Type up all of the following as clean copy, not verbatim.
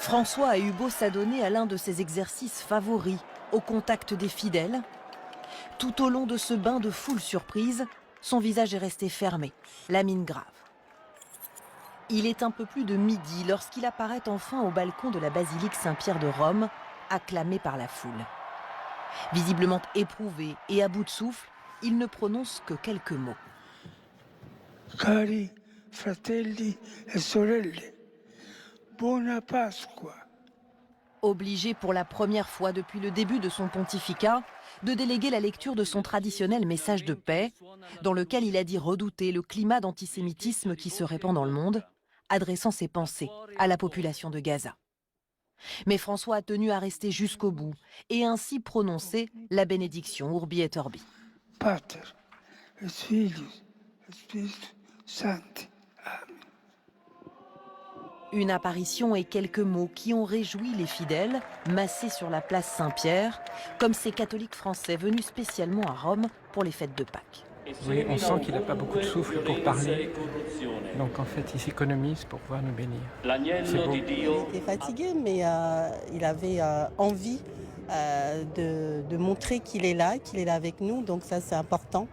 François a eu beau s'adonner à l'un de ses exercices favoris, au contact des fidèles. Tout au long de ce bain de foule surprise, son visage est resté fermé, la mine grave. Il est un peu plus de midi lorsqu'il apparaît enfin au balcon de la basilique Saint-Pierre de Rome, acclamé par la foule. Visiblement éprouvé et à bout de souffle, il ne prononce que quelques mots. Cari fratelli e sorelle, buona Pasqua. Obligé pour la première fois depuis le début de son pontificat de déléguer la lecture de son traditionnel message de paix, dans lequel il a dit redouter le climat d'antisémitisme qui se répand dans le monde, adressant ses pensées à la population de Gaza. Mais François a tenu à rester jusqu'au bout et ainsi prononcer la bénédiction Urbi et Orbi. Pater, et Filius, et Spiritus Sancti. Amen. Une apparition et quelques mots qui ont réjoui les fidèles, massés sur la place Saint-Pierre, comme ces catholiques français venus spécialement à Rome pour les fêtes de Pâques. Oui, on sent qu'il n'a pas beaucoup de souffle pour parler. Donc en fait, il s'économise pour pouvoir nous bénir. C'est beau. Il était fatigué, mais il avait envie de montrer qu'il est là avec nous. Donc ça, c'est important.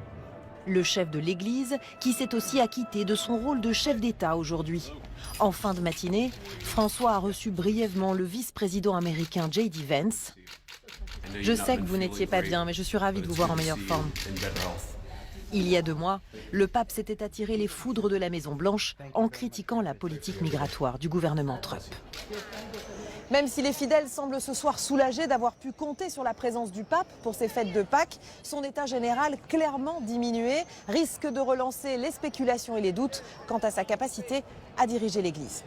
Le chef de l'Église, qui s'est aussi acquitté de son rôle de chef d'État aujourd'hui. En fin de matinée, François a reçu brièvement le vice-président américain J.D. Vance. Je sais que vous n'étiez pas bien, mais je suis ravie de vous voir en meilleure forme. Il y a 2 mois, le pape s'était attiré les foudres de la Maison-Blanche en critiquant la politique migratoire du gouvernement Trump. Même si les fidèles semblent ce soir soulagés d'avoir pu compter sur la présence du pape pour ces fêtes de Pâques, son état général clairement diminué risque de relancer les spéculations et les doutes quant à sa capacité à diriger l'Église.